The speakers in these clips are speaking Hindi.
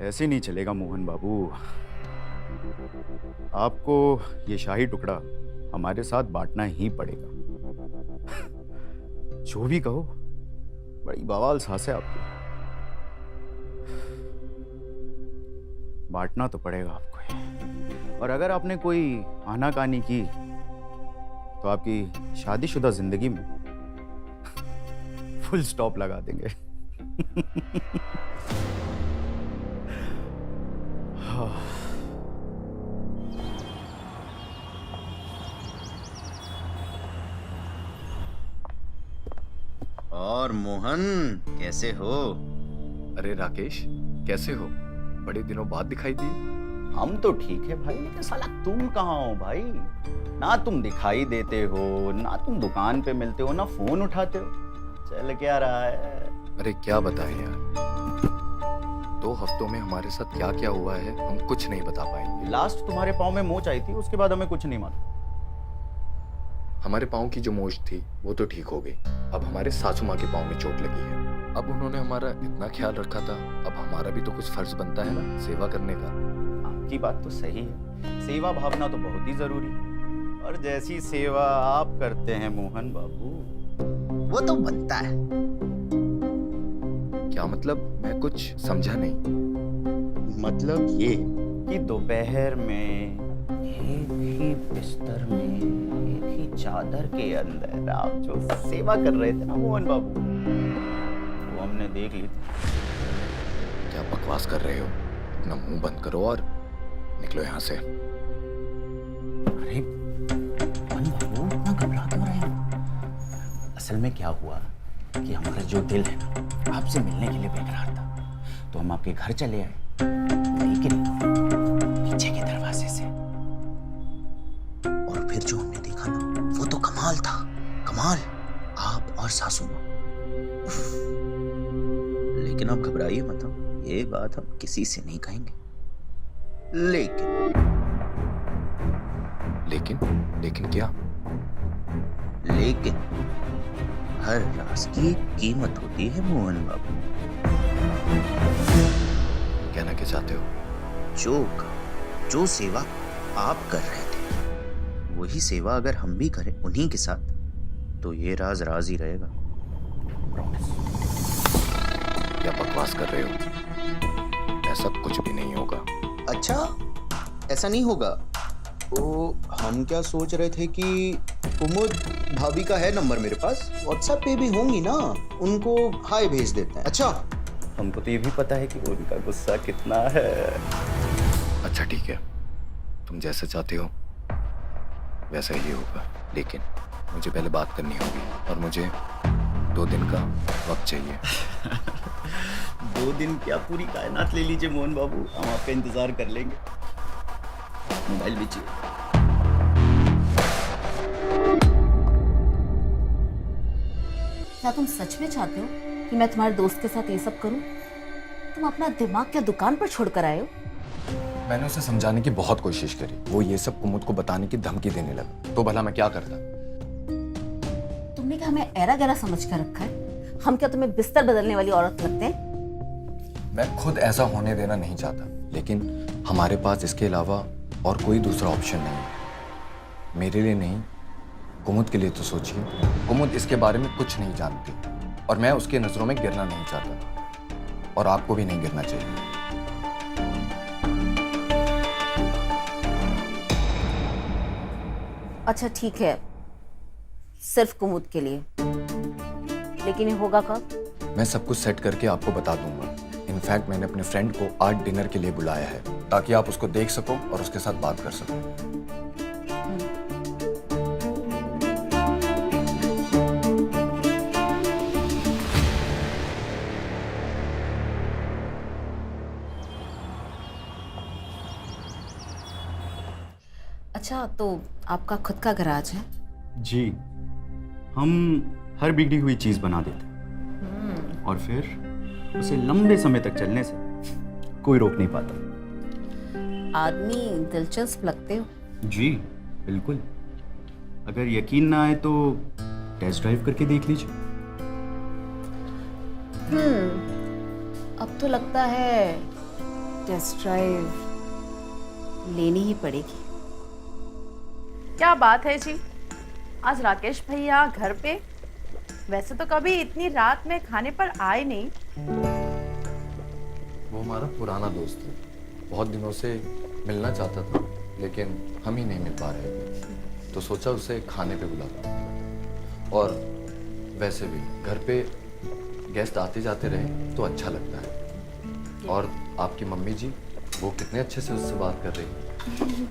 ऐसे नहीं चलेगा मोहन बाबू। आपको ये शाही टुकड़ा हमारे साथ बांटना ही पड़ेगा। जो भी कहो, बड़ी बवाल सांस है आपकी। बांटना तो पड़ेगा आपको ये। और अगर आपने कोई आनाकानी की तो आपकी शादीशुदा जिंदगी में फुल स्टॉप लगा देंगे। और मोहन कैसे हो? अरे राकेश, कैसे हो? बड़े दिनों बाद दिखाई दिए। हम तो ठीक है भाई, लेकिन साला तुम कहाँ हो भाई? ना तुम दिखाई देते हो, ना तुम दुकान पे मिलते हो, ना फोन उठाते हो। चल क्या रहा है? अरे क्या बताएं यार, 2 हफ्तों में हमारे साथ क्या क्या हुआ है हम कुछ नहीं बता पाएंगे। लास्ट तुम्हारे पाँव में मोच आई थी, उसके बाद हमें कुछ नहीं मालूम। हमारे पाँव की जो मोच थी वो तो ठीक हो गई। अब हमारे सासू माँ के पाँव में चोट लगी है। अब उन्होंने हमारा इतना ख्याल रखा था, अब हमारा भी तो कुछ फर्ज बनता है ना, सेवा करने का। आपकी बात तो सही है, सेवा भावना तो बहुत ही जरूरी है। और जैसी सेवा आप करते हैं मोहन बाबू, वो तो बनता है। क्या मतलब? मैं कुछ समझा नहीं। मतलब ये कि दोपहर में एक ही बिस्तर में, एक ही चादर के अंदर आप जो सेवा कर रहे थे ना मोहन बाबू, वो हमने देख ली थी। क्या बकवास कर रहे हो? अपना मुंह बंद करो और निकलो यहाँ से। अरे मोहन बाबू, इतना घबरा क्यों रहे हो? असल में क्या हुआ कि हमारा जो दिल है ना, आपसे मिलने के लिए बेकरार था, तो हम आपके घर चले आए, लेकिन पीछे के दरवाजे से। और फिर जो हमने देखा ना, वो तो कमाल था। कमाल, आप और सासू माँ। उफ। लेकिन आप घबराइए मत, ये बात हम किसी से नहीं कहेंगे। लेकिन क्या? लेकिन हर राज की एक कीमत होती है मोहन बाबू। कहना क्या चाहते हो? जो सेवा आप कर रहे थे, वही सेवा अगर हम भी करें उन्हीं के साथ, तो ये राज राज ही रहेगा। क्या बकवास कर रहे हो? ऐसा कुछ भी नहीं होगा। अच्छा, ऐसा नहीं होगा? तो हम क्या सोच रहे थे कि कुमुद भाभी का है नंबर मेरे पास, व्हाट्सएप पे भी होंगी ना, उनको हाय भेज देते हैं। अच्छा, हमको तो ये भी पता है कि उनका गुस्सा कितना है। अच्छा ठीक है, तुम जैसा चाहते हो वैसा ही होगा, लेकिन मुझे पहले बात करनी होगी और मुझे 2 दिन का वक्त चाहिए। 2 दिन क्या, पूरी कायनात ले लीजिए मोहन बाबू, हम आपका इंतजार कर लेंगे। मोबाइल बेचिए। क्या तुम सच में चाहते हो कि मैं तुम्हारे दोस्त के साथ ये सब करूं? तुम अपना दिमाग क्या दुकान पर छोड़कर आए हो? मैंने उसे समझाने की बहुत कोशिश करी, वो ये सब कुमुद को बताने की धमकी देने लगा, तो भला मैं क्या करता? तुमने क्या हमें ऐरा गैरा समझ कर रखा है? हम क्या तुम्हें बिस्तर बदलने वाली औरत लगते हैं? मैं खुद ऐसा होने देना नहीं चाहता, लेकिन हमारे पास इसके अलावा और कोई दूसरा ऑप्शन नहीं है। मेरे लिए नहीं, कुमुद के लिए तो सोचिए। कुमुद इसके बारे में कुछ नहीं जानती और मैं उसके नजरों में गिरना नहीं चाहता, और आपको भी नहीं गिरना चाहिए। अच्छा ठीक है, सिर्फ कुमुद के लिए, लेकिन ये होगा कब? मैं सब कुछ सेट करके आपको बता दूंगा। इनफैक्ट मैंने अपने फ्रेंड को आज डिनर के लिए बुलाया है, ताकि आप उसको देख सको और उसके साथ बात कर सको। अच्छा, तो आपका खुद का गैराज है? जी, हम हर बिगड़ी हुई चीज बना देते हैं और फिर उसे लंबे समय तक चलने से कोई रोक नहीं पाता। आदमी दिलचस्प लगते हो। जी बिल्कुल, अगर यकीन ना आए तो टेस्ट ड्राइव करके देख लीजिए। अब तो लगता है टेस्ट ड्राइव लेनी ही पड़ेगी। क्या बात है जी, आज राकेश भैया घर पे? वैसे तो कभी इतनी रात में खाने पर आए नहीं। वो हमारा पुराना दोस्त है, बहुत दिनों से मिलना चाहता था लेकिन हम ही नहीं मिल पा रहे थे, तो सोचा उसे खाने पे बुलाता। और वैसे भी घर पे गेस्ट आते जाते रहे तो अच्छा लगता है। और आपकी मम्मी जी, वो कितने अच्छे से उससे बात कर रही है।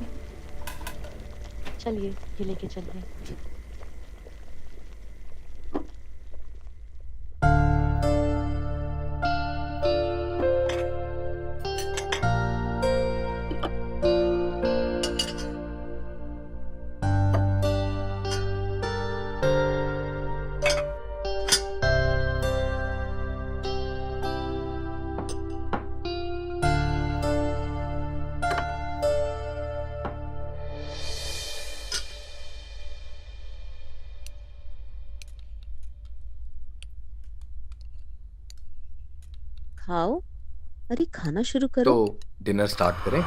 चलिए ये लेके चलिए। जी। खाओ, अरे खाना शुरू करो। तो डिनर स्टार्ट करें।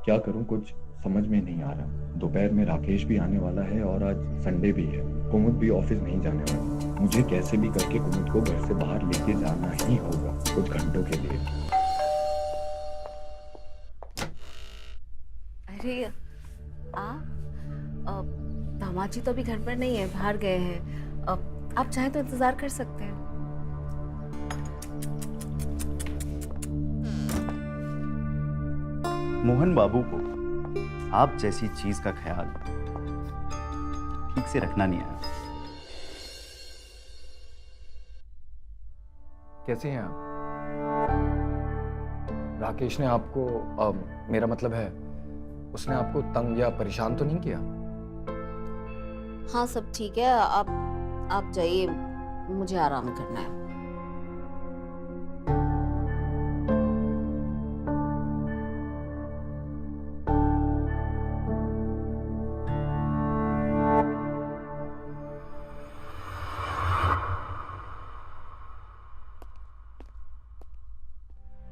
क्या करूं, कुछ समझ में नहीं आ रहा। दोपहर में राकेश भी आने वाला है और आज संडे भी है। कुमुद भी ऑफिस नहीं जाने वाली। मुझे कैसे भी करके कुमुद को घर से बाहर लेके जाना ही होगा कुछ घंटों के लिए। अरे दामाद जी तो अभी घर पर नहीं है, बाहर गए हैं। आप चाहें तो इंतजार कर सकते हैं। मोहन बाबू को आप जैसी चीज का ख्याल ठीक से रखना नहीं आया। कैसे हैं आप? राकेश ने आपको मेरा मतलब है, उसने आपको तंग या परेशान तो नहीं किया? हाँ सब ठीक है, आप जाइए, मुझे आराम करना है।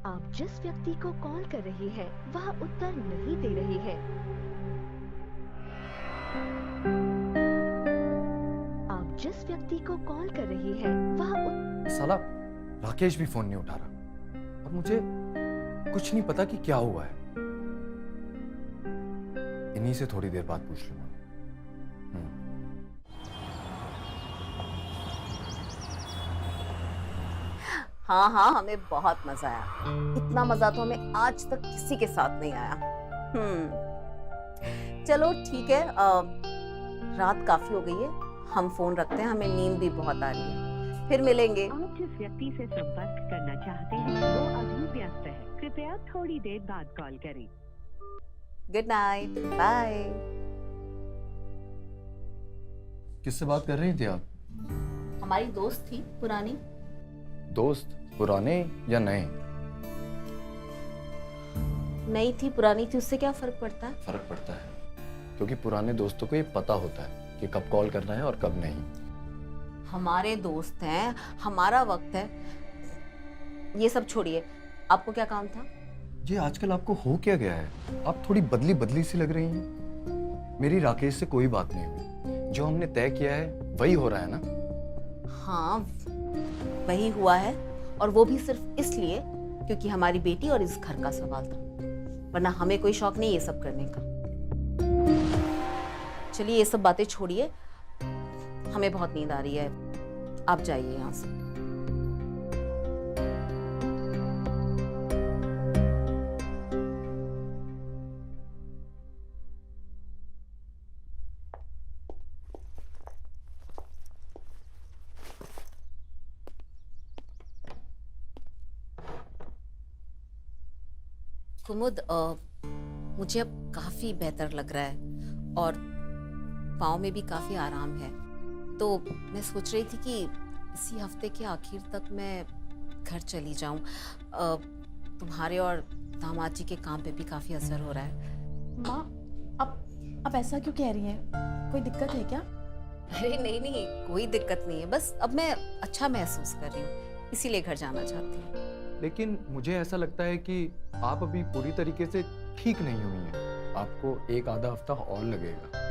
आप जिस व्यक्ति को कॉल कर रही है वह उत्तर नहीं दे रही है। आप जिस व्यक्ति को कॉल कर रही है वह साला राकेश भी फोन नहीं उठा रहा और मुझे कुछ नहीं पता कि क्या हुआ है। इन्हीं से थोड़ी देर बाद पूछ लूंगा। हाँ हाँ, हमें बहुत मजा आया। इतना मजा तो हमें आज तक किसी के साथ नहीं आया। चलो ठीक है, रात काफी हो गई है, हम फोन रखते हैं, हमें नींद भी बहुत आ रही है। फिर मिलेंगे। आप जिस व्यक्ति से संपर्क करना चाहते हैं वो अभी व्यस्त है, कृपया थोड़ी देर बाद कॉल करें। Good night, bye. किससे बात कर रही थी आप? हमारी दोस्त थी पुरानी। दोस्त पुराने या नए? नई थी पुरानी थी, उससे क्या फर्क पड़ता है? फर्क पड़ता है, क्योंकि पुराने दोस्तों को ये पता होता है कि कब कॉल करना है और कब नहीं। हमारे दोस्त हैं, हमारा वक्त है। ये सब छोड़िए, आपको क्या काम था? ये आजकल आपको हो क्या गया है? आप थोड़ी बदली बदली सी लग रही हैं। मेरी राकेश से कोई बात नहीं हुई, जो हमने तय किया है वही हो रहा है ना? हाँ वही हुआ है, और वो भी सिर्फ इसलिए क्योंकि हमारी बेटी और इस घर का सवाल था, वरना हमें कोई शौक नहीं ये सब करने का। चलिए ये सब बातें छोड़िए, हमें बहुत नींद आ रही है, आप जाइए यहाँ से। कुमुद, मुझे अब काफी बेहतर लग रहा है और पाँव में भी काफी आराम है, तो मैं सोच रही थी कि इसी हफ्ते के आखिर तक मैं घर चली जाऊं। तुम्हारे और दामाद जी के काम पे भी काफी असर हो रहा है। माँ, अब ऐसा क्यों कह रही हैं? कोई दिक्कत है क्या? अरे नहीं नहीं, कोई दिक्कत नहीं है, बस अब मैं अच्छा महसूस कर रही हूँ, इसीलिए घर जाना चाहती हूँ। लेकिन मुझे ऐसा लगता है कि आप अभी पूरी तरीके से ठीक नहीं हुई हैं। आपको एक आधा हफ्ता और लगेगा।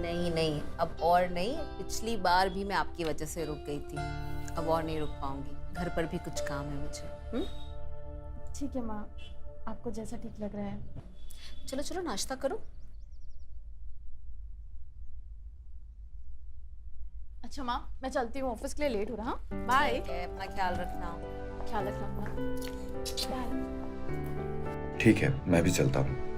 नहीं नहीं, अब और नहीं। पिछली बार भी मैं आपकी वजह से रुक गई थी, अब और नहीं रुक पाऊंगी। घर पर भी कुछ काम है मुझे। ठीक है माँ, आपको जैसा ठीक लग रहा है। चलो चलो नाश्ता करो। अच्छा माँ, मैं चलती हूँ, ऑफिस के लिए लेट हो रहा। बाय। ठीक है, अपना ख्याल रखना। ख्याल रखना अपना। बाय। ठीक है, मैं भी चलता हूँ।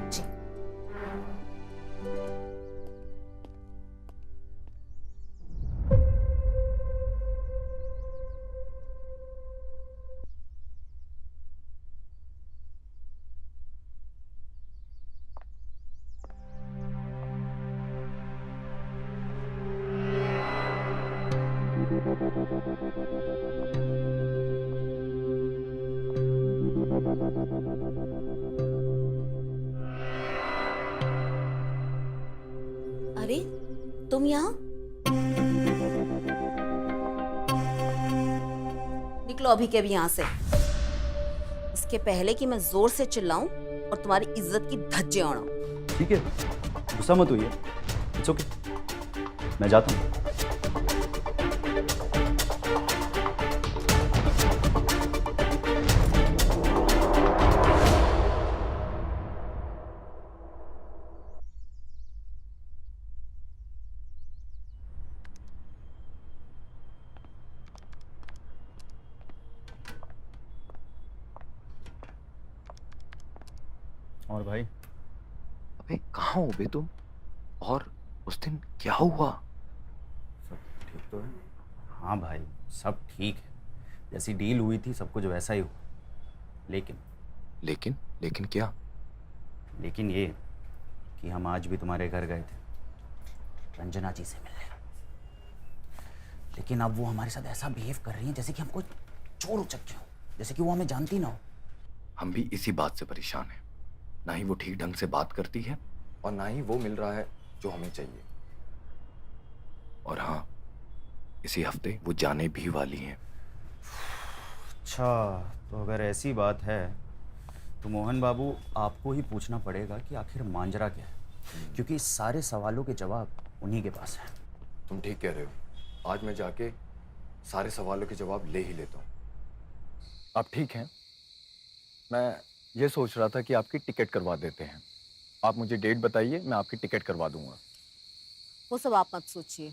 अरे तुम यहाँ? निकलो अभी के अभी यहाँ से, इसके पहले कि मैं जोर से चिल्लाऊं और तुम्हारी इज्जत की धज्जे उड़ाऊं। ठीक है, गुस्सा मत होइए। इट्स ओके, मैं जाता हूँ। और भाई? अबे कहाँ हो बे तुम? और उस दिन क्या हुआ? सब ठीक तो है? हाँ भाई, सब ठीक है। जैसी डील हुई थी सब कुछ वैसा ही हुआ। लेकिन क्या? लेकिन ये कि हम आज भी तुम्हारे घर गए थे रंजना जी से मिलने, लेकिन अब वो हमारे साथ ऐसा बिहेव कर रही है जैसे कि हमको चोर उचक्के हो, जैसे कि वो हमें जानती ना हो। हम भी इसी बात से परेशान हैं। ना ही वो ठीक ढंग से बात करती है और ना ही वो मिल रहा है जो हमें चाहिए। और हाँ, इसी हफ्ते वो जाने भी वाली हैं। अच्छा, तो अगर ऐसी बात है तो मोहन बाबू आपको ही पूछना पड़ेगा कि आखिर मांजरा क्या है, क्योंकि इस सारे सवालों के जवाब उन्हीं के पास है। तुम ठीक कह रहे हो। आज मैं जाके सारे सवालों के जवाब ले ही लेता हूँ। आप ठीक हैं? मैं ये सोच रहा था कि आपकी टिकट करवा देते हैं। आप मुझे डेट बताइए, मैं आपकी टिकट करवा दूंगा। वो सब आप मत सोचिए,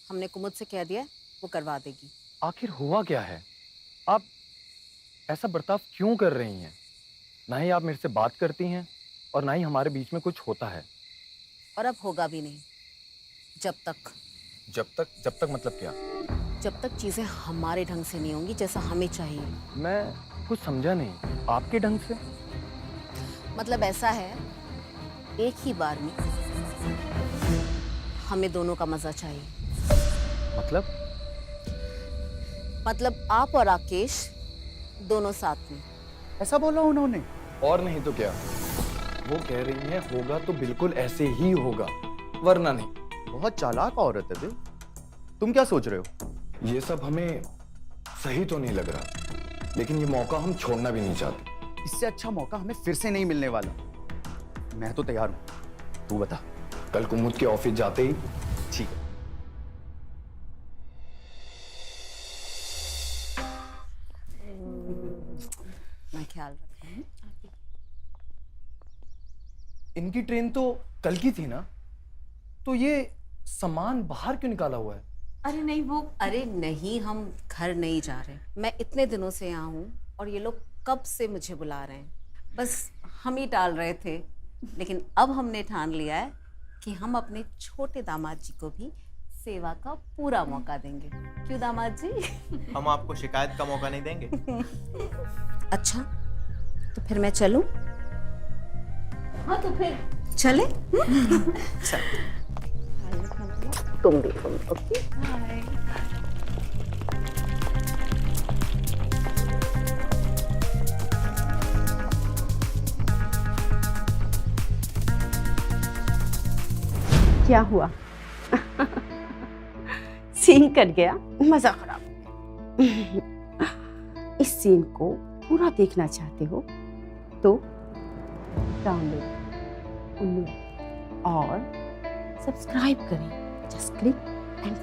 हमने कुमुद से कह दिया, वो करवा देगी। आखिर हुआ क्या है? आप ऐसा बर्ताव क्यों कर रही हैं? ना ही आप मेरे से बात करती हैं और ना ही हमारे बीच में कुछ होता है। और अब होगा भी नहीं। जब तक मतलब क्या? जब तक चीजें हमारे ढंग से नहीं होंगी जैसा हमें चाहिए। मैं कुछ समझा नहीं। आपके ढंग से? मतलब ऐसा है, एक ही बार में हमें दोनों का मजा चाहिए। मतलब आप और राकेश दोनों साथ में। ऐसा बोला उन्होंने? और नहीं तो क्या। वो कह रही है होगा तो बिल्कुल ऐसे ही होगा, वरना नहीं। बहुत चालाक औरत है बे। तुम क्या सोच रहे हो? ये सब हमें सही तो नहीं लग रहा, लेकिन ये मौका हम छोड़ना भी नहीं चाहते। इससे अच्छा मौका हमें फिर से नहीं मिलने वाला। मैं तो तैयार हूं, तू बता। कल कुमुद के ऑफिस जाते ही। ठीक है। मैं ख्याल रखूंगी। इनकी ट्रेन तो कल की थी ना, तो ये सामान बाहर क्यों निकाला हुआ है? अरे नहीं, हम घर नहीं जा रहे। मैं इतने दिनों से यहाँ हूँ और ये लोग कब से मुझे बुला रहे हैं, बस हम ही टाल रहे थे। लेकिन अब हमने ठान लिया है कि हम अपने छोटे दामाद जी को भी सेवा का पूरा मौका देंगे। क्यों दामाद जी? हम आपको शिकायत का मौका नहीं देंगे। अच्छा, तो फिर मैं चलूं? हाँ तो फिर चले। तुम भी ओके। क्या हुआ? सीन कट गया, मजा खराब हो गया। इस सीन को पूरा देखना चाहते हो तो डाउनलोड और सब्सक्राइब करें। Just click and